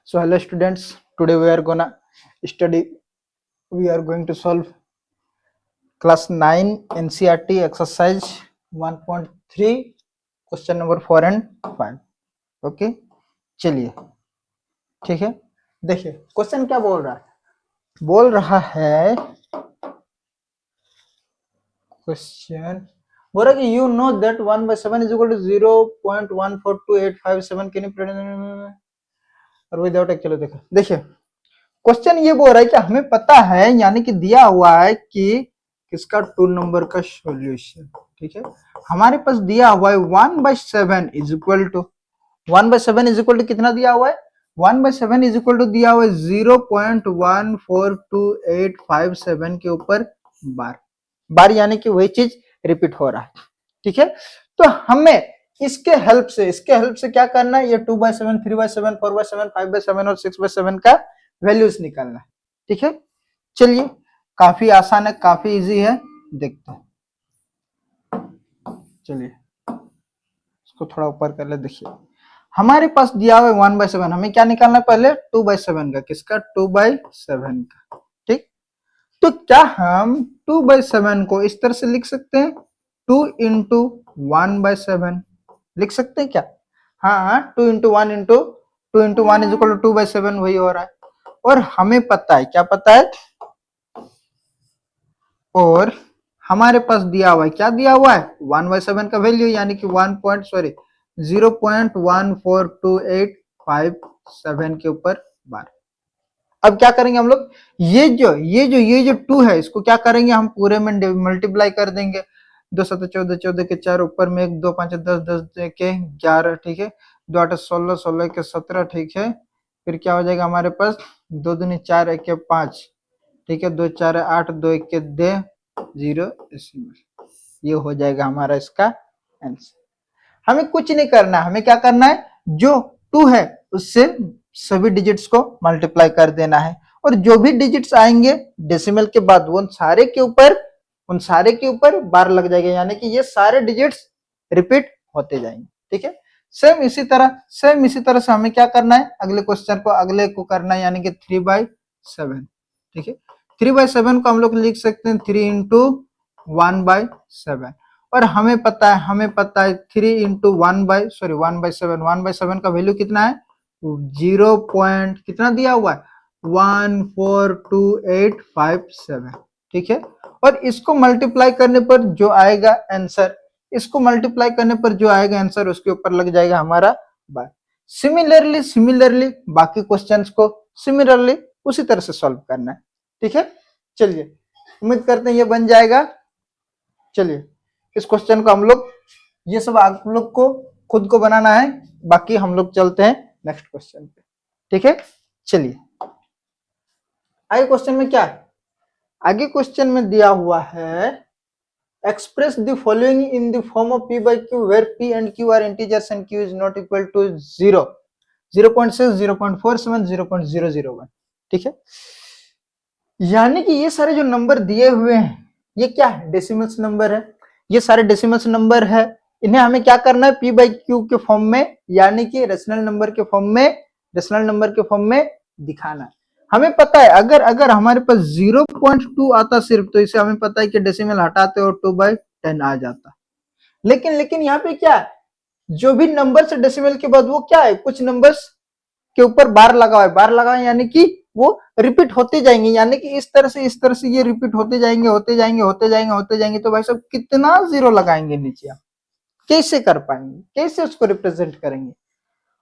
So hello students, today we are going to solve class 9 NCERT exercise 1.3 question number 4 and 5. Okay चलिए ठीक है। देखिए question क्या बोल रहा है क्वेश्चन बोल रहा है कि you know that 1/7 is equal to 0.142857 can you और विदाउट एक्चुअली देखिए क्वेश्चन ये बोल रहा है कि हमें पता है यानी कि दिया हुआ है कि किसका 2 नंबर का सॉल्यूशन, ठीक है। हमारे पास दिया हुआ है 1/7 is equal to 1/7 is equal to कितना दिया हुआ है 1/7 इज इक्वल टू दिया हुआ है 0.142857 के ऊपर बार यानी कि वही चीज रिपीट हो रहा है, ठीक है। तो हमें इसके हेल्प से क्या करना है, ये 2/7 3/7 4/7 5/7 और 6/7 का वैल्यूज निकालना है, ठीक है। चलिए काफी आसान है, काफी इजी है, देखते हैं। चलिए इसको थोड़ा ऊपर कर ले। देखिए हमारे पास दिया हुआ है 1/7, हमें क्या निकालना है पहले 2/7 का, किसका 2/7 का, ठीक। तो क्या हम 2/7 को इस तरह से लिख सकते हैं 2 इंटू 1/7 लिख सकते हैं क्या? हाँ 2 into 1 into 2 into 1 is equal to 2/7 वही हो रहा है। और हमें पता है, क्या पता है, और हमारे पास दिया हुआ है, क्या दिया हुआ है 1/7 का वैल्यू यानी कि 0.14285 के ऊपर बार। अब क्या करेंगे हम लोग, ये जो 2 है इसको क्या करेंगे हम पूरे में मल्टीप्लाई कर देंगे। 2 7 14 14 के 4 ऊपर में 1 2 5 10 10 के 11, ठीक है। 2 8 16 16 के 17, ठीक है। फिर क्या हो जाएगा हमारे पास 2 दूनी 4 1 के 5, ठीक है। 2 4 8 2 1 के 0 ये हो जाएगा हमारा इसका आंसर। हमें कुछ नहीं करना है, हमें क्या करना है जो 2 है उससे सभी डिजिट्स को मल्टीप्लाई कर देना है और जो भी डिजिट्स आएंगे डेसिमल के बाद उन सारे के ऊपर बार लग जाएगा यानी कि ये सारे डिजिट्स रिपीट होते जाएंगे, ठीक है। सेम इसी तरह से हमें क्या करना है, अगले को करना है यानी कि 3/7, ठीक है। 3/7 को हम लोग लिख सकते हैं 3 इंटू 1/7 और हमें पता है 3 इंटू 1/7 का वैल्यू कितना है 0. कितना दिया हुआ है 14285, ठीक है। और इसको मल्टीप्लाई करने पर जो आएगा आंसर, उसके ऊपर लग जाएगा हमारा बार। सिमिलरली बाकी क्वेश्चंस को सिमिलरली उसी तरह से सॉल्व करना है, ठीक है। चलिए उम्मीद करते हैं ये बन जाएगा। चलिए इस क्वेश्चन को हम लोग, ये सब आप लोग को खुद को बनाना है, बाकी हम लोग चलते हैं नेक्स्ट क्वेश्चन पे, ठीक है। चलिए आगे क्वेश्चन में क्या है, आगे क्वेश्चन में दिया हुआ है express the following in the form of p by q where p and q are integers and q is not equal to 0, 0.6 0.47 0.001, ठीक है। यानी कि ये सारे जो नंबर दिए हुए हैं ये क्या है डेसिमल्स नंबर है, ये सारे डेसिमल्स नंबर है। इन्हें हमें क्या करना है p by q के फॉर्म में यानी कि रेशनल नंबर के फॉर्म में दिखाना है। हमें पता है अगर हमारे पास 0.2 आता सिर्फ तो इसे हमें पता है कि डेसिमल हटाते और 2/10 आ जाता। लेकिन यहाँ पे क्या है, जो भी नंबर से डेसिमल के बाद वो क्या है कुछ नंबर्स के ऊपर बार लगा हुआ है यानी कि वो रिपीट होते जाएंगे, यानी कि इस तरह से ये रिपीट होते जाएंगे। तो भाई साहब कितना जीरो लगाएंगे नीचे, आप कैसे कर पाएंगे, कैसे उसको रिप्रेजेंट करेंगे,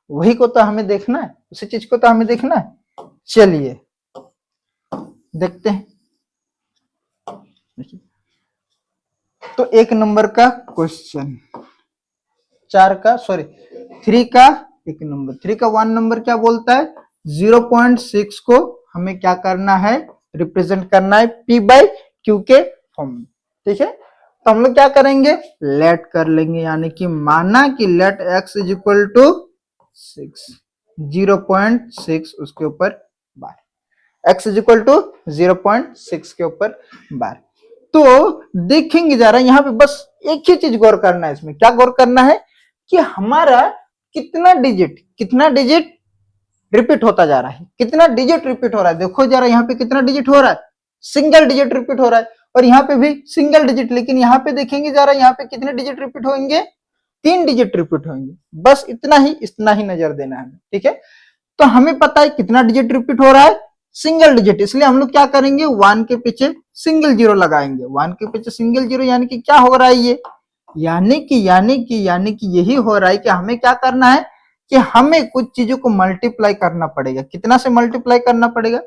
वही को तो हमें देखना है, उसी चीज को तो हमें देखना है। चलिए देखते हैं। तो 1 नंबर का क्वेश्चन 3 का 1 नंबर क्या बोलता है 0.6 को हमें क्या करना है रिप्रेजेंट करना है p by q के फॉर्म में, ठीक है। तो हम लोग क्या करेंगे लेट कर लेंगे यानी कि माना कि let x is equal to 6, 0.6 उसके ऊपर bar, x is equal to 0.6 के ऊपर बार। तो देखेंगे जरा यहाँ पे बस एक ही चीज गौर करना है, इसमें क्या गौर करना है कि हमारा कितना डिजिट रिपीट होता जा रहा है। कितना डिजिट रिपीट हो रहा है देखो जरा, यहाँ पे कितना डिजिट हो रहा है, सिंगल डिजिट रिपीट हो रहा है, और यहाँ पे भी सिंगल डिजिट, लेकिन यहाँ पे देखेंगे जरा, यहाँ पे कितने डिजिट रिपीट होंगे, 3 डिजिट रिपीट होंगे। बस इतना ही नजर देना है, ठीक है। तो हमें पता है कितना डिजिट रिपीट हो रहा है, सिंगल डिजिट, इसलिए हम लोग क्या करेंगे, 1 के पीछे सिंगल जीरो लगाएंगे। 1 के पीछे सिंगल जीरो यानी कि क्या हो रहा है ये, यानी कि यही हो रहा है कि हमें क्या करना है कि हमें कुछ चीजों को मल्टीप्लाई करना पड़ेगा। कितना से मल्टीप्लाई करना पड़ेगा,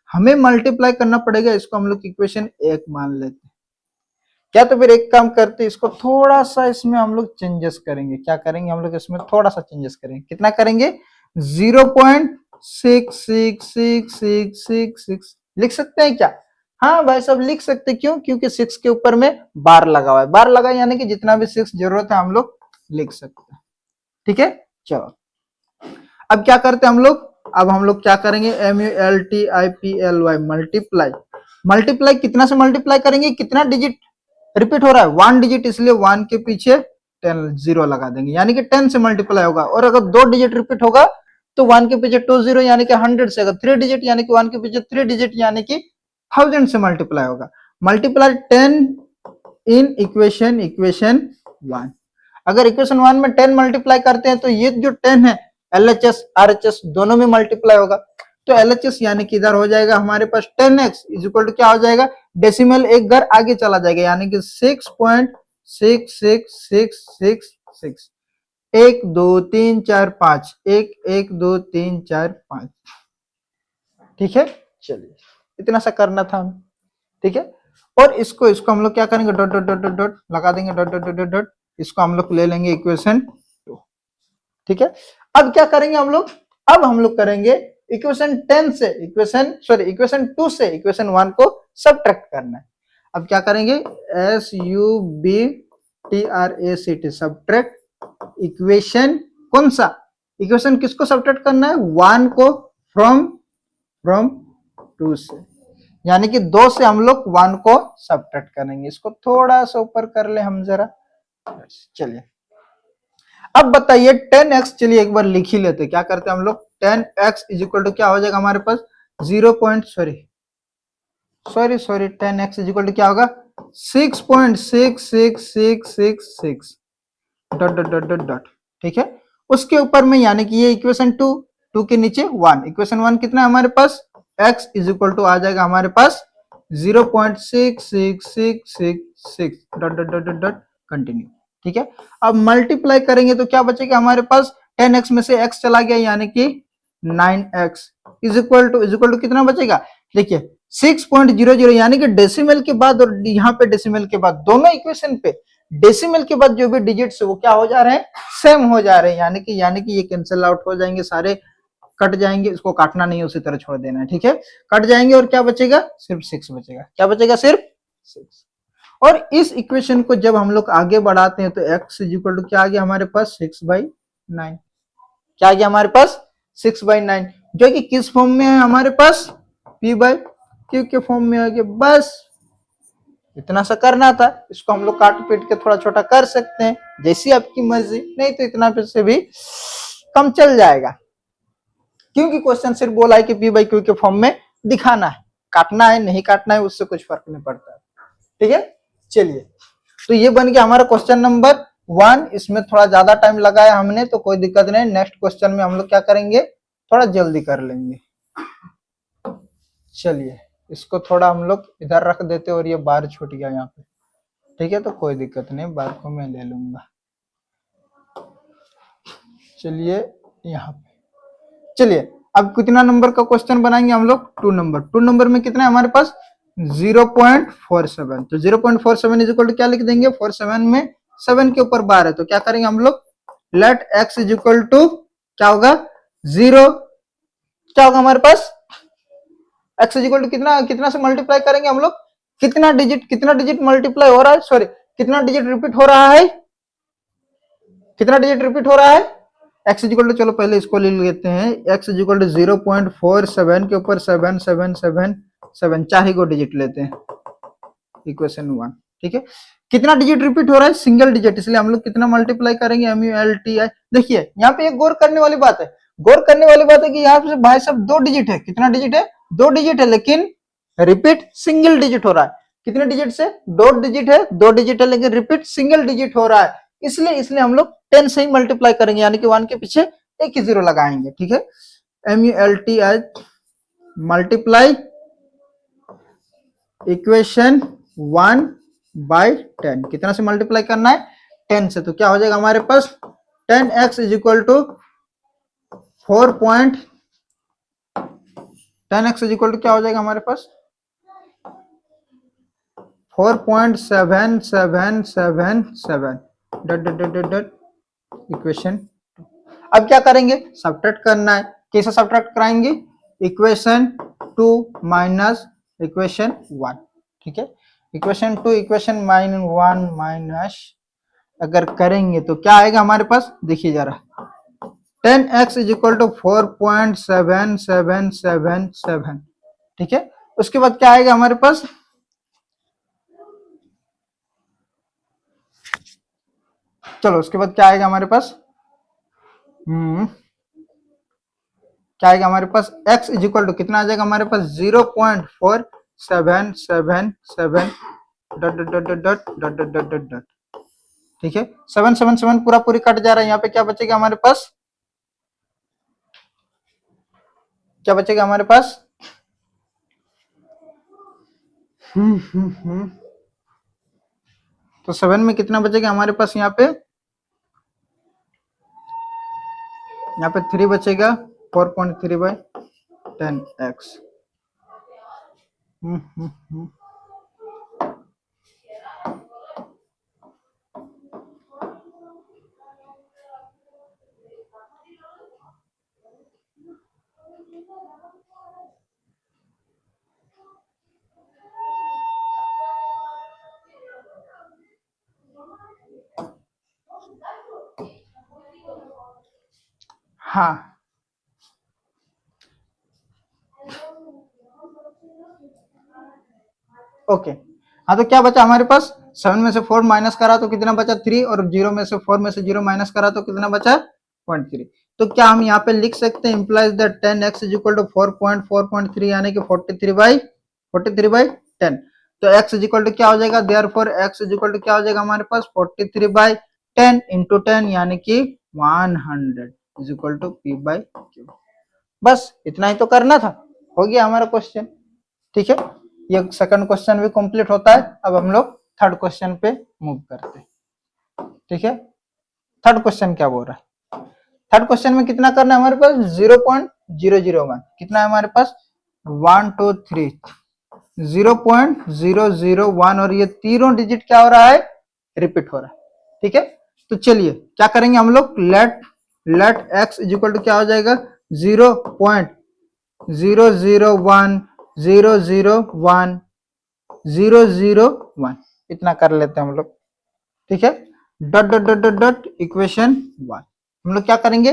हमें मल्टीप्लाई करना पड़ेगा। इसको हम लोग इक्वेशन 1 मान लेते हैं क्या। तो फिर एक काम करते हैं, इसको थोड़ा सा इसमें हम लोग चेंजेस करेंगे। क्या करेंगे हम लोग, इसमें थोड़ा सा चेंजेस करेंगे। कितना करेंगे, 0.66666 लिख सकते हैं क्या, हाँ भाई सब लिख सकते हैं। क्यों, क्योंकि 6 के ऊपर में बार लगा हुआ है, बार लगा यानी कि जितना भी 6 जरूरत है हम लोग लिख सकते हैं, ठीक है। चलो अब क्या करते हैं हम लोग, अब हम लोग क्या करेंगे, MULTIPLY मल्टीप्लाई। मल्टीप्लाई कितना से मल्टीप्लाई करेंगे, कितना डिजिट रिपीट हो रहा है, 1 डिजिट, इसलिए 1 के पीछे 10 जीरो लगा देंगे, यानी कि 10 से मल्टीप्लाई होगा। और अगर 2 डिजिट रिपीट होगा तो 1 के पीछे 2 जीरो यानी कि 100 से, अगर 3 डिजिट यानी कि 1 के पीछे 3 डिजिट यानी कि 1000 से मल्टीप्लाई होगा। Multiply 10 in equation 1। अगर इक्वेशन 1 में 10 मल्टीप्लाई करते हैं तो ये जो 10 है LHS RHS दोनों में मल्टीप्लाई होगा। तो LHS यानी कि इधर हो जाएगा हमारे पास 10x इज इक्वल टू क्या हो जाएगा, डेसिमल एक घर आगे चला जाएगा, यानी कि 6.66666 1 2 3 4 5 1 1 2 3 4 5, ठीक है। चलिए इतना सा करना था हमें, ठीक है। और इसको हम लोग क्या करेंगे, dot dot dot dot dot लगा देंगे, डॉट डॉट डॉट डॉट, इसको हम लोग ले लेंगे इक्वेशन 2, ठीक है। अब क्या करेंगे हम लोग, अब हम लोग करेंगे इक्वेशन 10 से इक्वेशन 2 से इक्वेशन 1 को सबट्रैक्ट करना है। अब क्या करेंगे, SUBTRACT सबट्रैक्ट इक्वेशन, कौन सा इक्वेशन, किसको सबट्रैक्ट करना है, 1 को फ्रॉम 2 से, यानी कि 2 से हम लोग 1 को सबट्रैक्ट करेंगे। इसको थोड़ा सा ऊपर कर ले हम जरा, चलिए। अब बताइए 10x, चलिए एक बार लिख ही लेते, क्या करते हैं हम लोग, 10x इज इक्वल टू क्या हो जाएगा हमारे पास 10x इज इक्वल टू क्या होगा 6.66666 dot dot dot dot dot, ठीक है। उसके ऊपर में यानी कि ये इक्वेशन 2 के नीचे 1, इक्वेशन 1 कितना है हमारे पास, x इज इक्वल टू आ जाएगा हमारे पास 0.66666 dot dot dot dot continue, ठीक है। अब मल्टीप्लाई करेंगे तो क्या बचेगा हमारे पास, 10x में से x चला गया यानी कि 9x इज इक्वल टू कितना बचेगा, देखिए 6.00 यानी कि डेसिमल के बाद और यहाँ पे डेसिमल के बाद, दोनों इक्वेशन पे डेसिमल के बाद जो भी डिजिट्स है वो क्या हो जा रहे हैं, सेम हो जा रहे हैं, यानी कि ये कैंसिल आउट हो जाएंगे, सारे कट जाएंगे, इसको काटना नहीं है, उसी तरह छोड़ देना है, ठीक है। कट जाएंगे और क्या बचेगा, सिर्फ 6 बचेगा, क्या बचेगा, सिर्फ 6। और इस इक्वेशन को जब हम लोग आगे बढ़ाते हैं तो x इज इक्वल टू क्या आ गया हमारे पास 6/9, क्या आ गया हमारे पास 6/9, जो कि किस फॉर्म में है हमारे पास, p/q के फॉर्म में आ गया। बस इतना सा करना था, इसको हम लोग काट पीट के थोड़ा छोटा कर सकते हैं, जैसी आपकी मर्जी, नहीं तो इतना पे से भी कम चल जाएगा, क्योंकि क्वेश्चन सिर्फ बोला है कि p/q के फॉर्म में दिखाना है, काटना है नहीं काटना है उससे कुछ फर्क नहीं पड़ता है, ठीक है। चलिए तो ये बन गया हमारा क्वेश्चन नंबर 1, इसमें थोड़ा ज्यादा टाइम लगाया हमने तो कोई दिक्कत नहीं, नेक्स्ट क्वेश्चन में हम लोग क्या करेंगे, थोड़ा जल्दी कर लेंगे। चलिए इसको थोड़ा हम लोग इधर रख देते और ये बार छूट गया यहाँ पे, ठीक है, तो कोई दिक्कत नहीं, बार को मैं ले लूंगा। चलिए यहाँ पे, चलिए अब कितना नंबर का क्वेश्चन बनाएंगे हम लोग, 2 नंबर में कितना है हमारे पास 0.47, तो 0.47 इज इक्वल टू क्या लिख देंगे, 47 में 7 के ऊपर बार है, तो क्या करेंगे हम लोग, let x is equal to क्या होगा 0, क्या होगा हमारे पास x इज इक्वल टू कितना से मल्टीप्लाई करेंगे हम लोग, कितना डिजिट मल्टीप्लाई हो रहा है, सॉरी कितना डिजिट रिपीट हो रहा है, x इज इक्वल टू, चलो पहले इसको ले लेते हैं, x इज इक्वल टू 0.47 के ऊपर 7 7 7 7 4 ही को डिजिट लेते हैं, इक्वेशन 1, ठीक है। कितना डिजिट रिपीट हो रहा है, सिंगल डिजिट, इसलिए हम लोग कितना मल्टीप्लाई करेंगे, MULTI। देखिए यहाँ पे एक गौर करने वाली बात है, गौर करने वाली बात है कि यहाँ पे भाई साहब 2 डिजिट है, कितना डिजिट है, 2 डिजिट है, लेकिन रिपीट सिंगल डिजिट हो रहा है। कितने डिजिट से, 2 डिजिट है, 2 डिजिट है, लेकिन रिपीट सिंगल डिजिट हो रहा है, इसलिए हम लोग 10 से ही मल्टीप्लाई करेंगे, यानी कि 1 के पीछे एक ही जीरो लगाएंगे। ठीक है, MULTI मल्टीप्लाई इक्वेशन 1/10, कितना से मल्टीप्लाई करना है, 10 से। तो क्या हो जाएगा हमारे पास 10x is equal to 10x is equal to क्या हो जाएगा हमारे पास 4.7777 डट डट डट डट इक्वेशन। अब क्या करेंगे, सब्ट्रैक्ट करना है। कैसे सब्ट्रैक्ट कराएंगे, इक्वेशन 2 माइनस इक्वेशन 1। ठीक है, इक्वेशन 2 इक्वेशन 1 माइनस अगर करेंगे तो क्या आएगा हमारे पास, देखिए जरा, 10x इज इक्वल टू 4.7777। ठीक है, उसके बाद क्या आएगा हमारे पास, चलो उसके बाद क्या आएगा हमारे पास, क्या आएगा हमारे पास, x इज इक्वल टू कितना आ जाएगा हमारे पास 0.4777 डट डट डट डट डट डट डट डट डट। ठीक है, 777 पूरा पूरी कट जा रहा है, यहाँ पे क्या बचेगा हमारे पास, क्या बचेगा हमारे पास, तो 7 में कितना बचेगा हमारे पास, यहाँ पे 3 बचेगा, 4.3/10x। हाँ, ओके। हाँ, तो क्या बचा हमारे पास, 7 में से 4 माइनस करा तो कितना बचा 3, और 0 में से 4 में से 0 माइनस करा तो कितना बचा 0.3। तो क्या हम यहाँ पे लिख सकते हैं, implies that 10x is equal to 4.4.3 यानी कि 43/10। तो x इज इक्वल टू क्या हो जाएगा, therefore x is equal to क्या हो जाएगा हमारे पास 43/10 इंटू 10 यानी कि 100 इज इक्वल टू P/Q। बस इतना ही तो करना था, हो गया हमारा क्वेश्चन। ठीक है, ये सेकंड क्वेश्चन भी कंप्लीट होता है। अब हम लोग थर्ड क्वेश्चन पे मूव करते हैं। ठीक है, थर्ड क्वेश्चन क्या बोल रहा है, थर्ड क्वेश्चन में कितना करना है हमारे पास 0.001, कितना है हमारे पास 1 2 3 0.001, और ये तीनों डिजिट क्या हो रहा है, रिपीट हो रहा है। ठीक है, तो चलिए क्या करेंगे हम लोग, let x is equal to क्या हो जाएगा 0.001 इतना कर लेते हैं हम लोग। ठीक है, dot dot dot dot dot equation 1 हम लोग क्या करेंगे,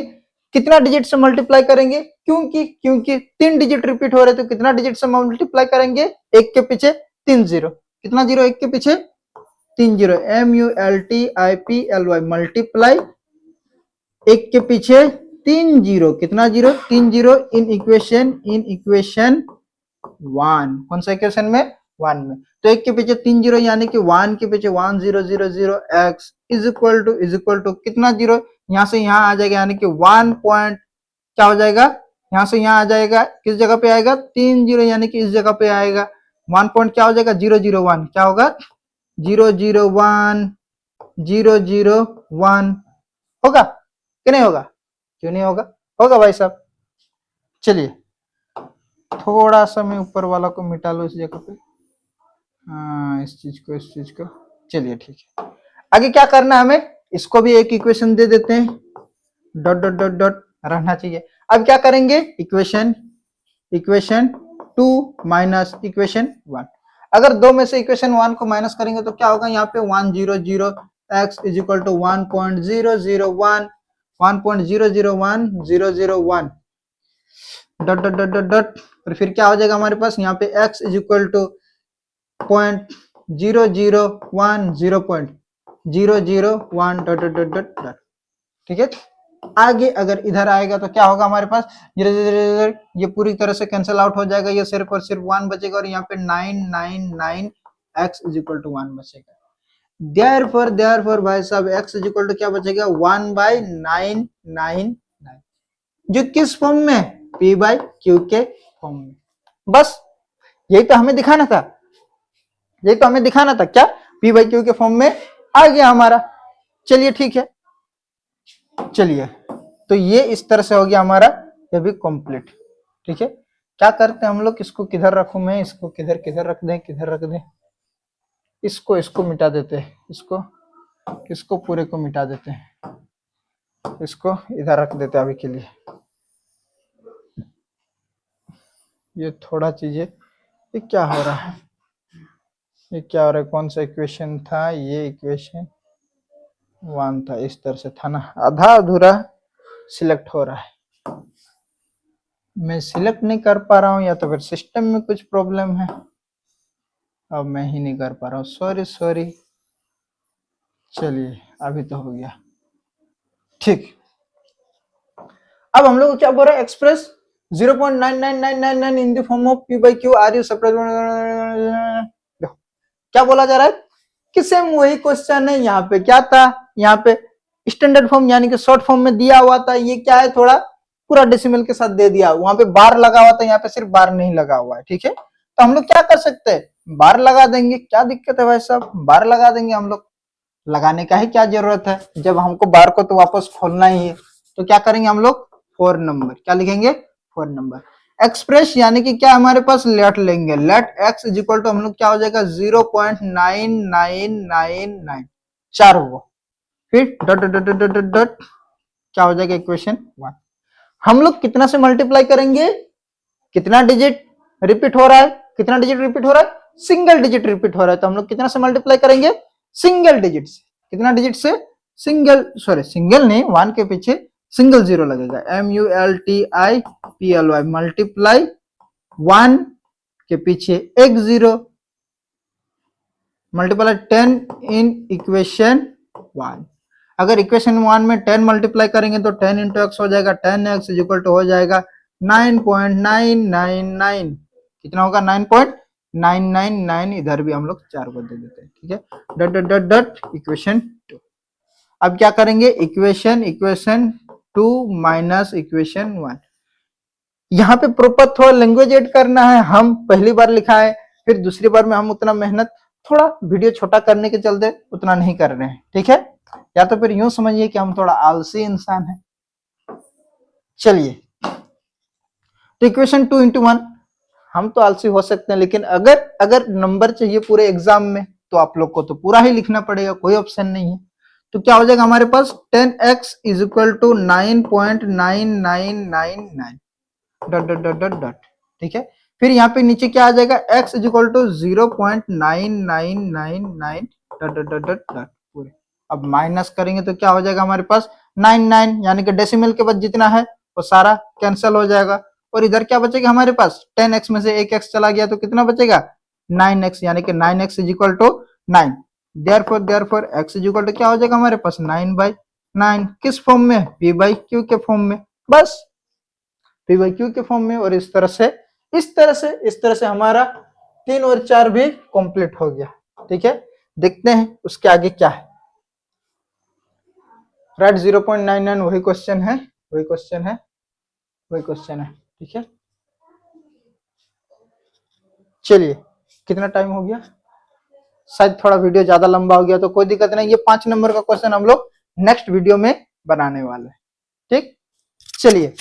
कितना डिजिट से मल्टीप्लाई करेंगे, क्योंकि 3 डिजिट रिपीट हो रहे, तो कितना डिजिट से मल्टीप्लाई करेंगे, एक के पीछे 3 जीरो, कितना जीरो, एक के पीछे 3 जीरो, MULTIPLY मल्टीप्लाई एक के पीछे 3 जीरो, कितना जीरो, 3 जीरो इन इक्वेशन 1, कौन सा इक्वेशन में 1 में। तो एक के पीछे 3 जीरो यानी कि 1 के पीछे 1 0 0 0 x इज इक्वल टू कितना जीरो, यहाँ से यहाँ आ जाएगा, यानी कि 1 पॉइंट क्या हो जाएगा, यहाँ से यहाँ आ जाएगा, किस जगह पे आएगा 3 जीरो, यानी कि इस जगह पे आएगा 1 पॉइंट क्या हो जाएगा 0 0 1, क्या होगा 0 0 1 0 0 1, होगा कि नहीं होगा, क्यों नहीं होगा, होगा भाई साहब। चलिए थोड़ा सा मैं ऊपर वाला को मिटा लो इस जगह पे, इस चीज को, चलिए ठीक है। आगे क्या करना है हमें, इसको भी एक इक्वेशन दे देते हैं, डॉट डॉट डॉट डॉट रहना चाहिए। अब क्या करेंगे, इक्वेशन 2 माइनस इक्वेशन 1, अगर दो में से इक्वेशन 1 को माइनस करेंगे तो क्या होगा, यहाँ पे 1 0 0 x is equal to 1.001 1.001 001 dot dot dot dot dot, और फिर क्या हो जाएगा हमारे पास, यहाँ पे x is equal to 0.001 0.001 dot dot dot dot. ठीक है, आगे अगर इधर आएगा तो क्या होगा हमारे पास, 0 0 0 0, ये पूरी तरह से कैंसिल आउट हो जाएगा, ये सिर्फ और सिर्फ 1 बचेगा और यहाँ पे 999 x इज इक्वल टू 1 बचेगा। देयरफॉर भाई साहब x इज इक्वल टू क्या बचेगा, 1/999, जो किस फॉर्म में, p बाई क्यू के फॉर्म में। बस यही तो हमें दिखाना था, यही तो हमें दिखाना था, क्या p बाई क्यू के फॉर्म में आ गया हमारा। चलिए ठीक है, चलिए तो ये इस तरह से हो गया हमारा, ये भी कंप्लीट। ठीक है, क्या करते हैं हम लोग, इसको किधर रखूं मैं, इसको किधर किधर रख दें, किधर रख दें, इसको मिटा देते हैं, इसको पूरे को मिटा देते हैं, इसको इधर रख देते हैं अभी के लिए। ये थोड़ा चीजें, ये क्या हो रहा है, ये क्या हो रहा है, कौन सा इक्वेशन था, ये इक्वेशन 1 था, इस तरह से था ना, आधा अधूरा सिलेक्ट हो रहा है, मैं सिलेक्ट नहीं कर पा रहा हूँ, या तो फिर सिस्टम में कुछ प्रॉब्लम है, अब मैं ही नहीं कर पा रहा हूँ, सॉरी। चलिए अभी तो हो गया ठीक। अब हम लोग क्या बोल रहे हैं, express 0.99999 in the form of p by Q R you separate, क्या बोला जा रहा है कि सेम वही क्वेश्चन है, यहाँ पे क्या था, यहाँ पे स्टैंडर्ड फॉर्म यानी कि शॉर्ट फॉर्म में दिया हुआ था, ये क्या है थोड़ा पूरा डेसिमल के साथ दे दिया, वहां पे बार लगा हुआ था, यहाँ पे सिर्फ बार नहीं लगा हुआ है। ठीक है, तो हम लोग क्या कर सकते हैं, बार लगा देंगे, क्या दिक्कत है भाई साहब, बार लगा देंगे हम लोग, लगाने का ही क्या जरूरत है, जब हमको बार को तो वापस खोलना ही है, तो क्या करेंगे हम लोग, 4 नंबर, क्या लिखेंगे 4 नंबर एक्सप्रेस, यानी कि क्या हमारे पास लेट लेंगे, let x is equal to हम लोग क्या हो जाएगा 0.9999 4 हुआ, फिर dot dot dot dot dot क्या हो जाएगा इक्वेशन 1। हम लोग कितना से मल्टीप्लाई करेंगे, कितना डिजिट रिपीट हो रहा है, कितना डिजिट रिपीट हो रहा है, सिंगल डिजिट रिपीट हो रहा है, तो हम लोग कितना से मल्टीप्लाई करेंगे, सिंगल डिजिट से, कितना डिजिट से, सिंगल नहीं, 1 के पीछे सिंगल 0 लगेगा, MULTIPLY मल्टीप्लाई 1 के पीछे एक 0 मल्टीप्लाई 10 इन इक्वेशन 1। अगर इक्वेशन 1 में 10 मल्टीप्लाई करेंगे तो 10 इंटू एक्स हो जाएगा, 10x इज इक्वल टू हो जाएगा 9.999, कितना होगा 9.999, इधर भी हम लोग 4 को दे देते हैं। ठीक है, dot dot dot dot equation 2। अब क्या करेंगे, इक्वेशन 2 माइनस इक्वेशन 1, यहाँ पे प्रॉपर थोड़ा लैंग्वेज ऐड करना है, हम पहली बार लिखा है, फिर दूसरी बार में हम उतना मेहनत, थोड़ा वीडियो छोटा करने के चलते उतना नहीं कर रहे हैं। ठीक है, या तो फिर यूं समझिए कि हम थोड़ा आलसी इंसान हैं। चलिए, तो इक्वेशन 2 इंटू 1, हम तो आलसी हो सकते हैं, लेकिन अगर नंबर चाहिए पूरे एग्जाम में तो आप लोग को तो पूरा ही लिखना पड़ेगा, कोई ऑप्शन नहीं है। तो क्या हो जाएगा हमारे पास 10x is equal to 9.9999 dot dot dot dot dot. ठीक है, फिर यहाँ पे नीचे क्या आ जाएगा, x is equal to 0.9999 dot dot dot dot dot पूरे। अब माइनस करेंगे तो क्या हो जाएगा हमारे पास 99, यानी कि डेसिमल के बाद जितना है वो सारा कैंसिल हो जाएगा, और इधर क्या बचेगा हमारे पास, 10x में से एक x चला गया तो कितना बचेगा 9x, यानी कि 9x is equal to 9। Therefore x is equal to क्या हो जाएगा हमारे पास 9/9, किस फॉर्म में, p बाई क्यू के फॉर्म में, बस p बाई क्यू के फॉर्म में। और इस तरह से हमारा 3 और 4 भी कंप्लीट हो गया। ठीक है, देखते हैं उसके आगे क्या है। राइट 0.99 वही क्वेश्चन है। ठीक है, चलिए कितना टाइम हो गया, शायद थोड़ा वीडियो ज्यादा लंबा हो गया, तो कोई दिक्कत नहीं, ये 5 नंबर का क्वेश्चन हम लोग नेक्स्ट वीडियो में बनाने वाले हैं। ठीक, चलिए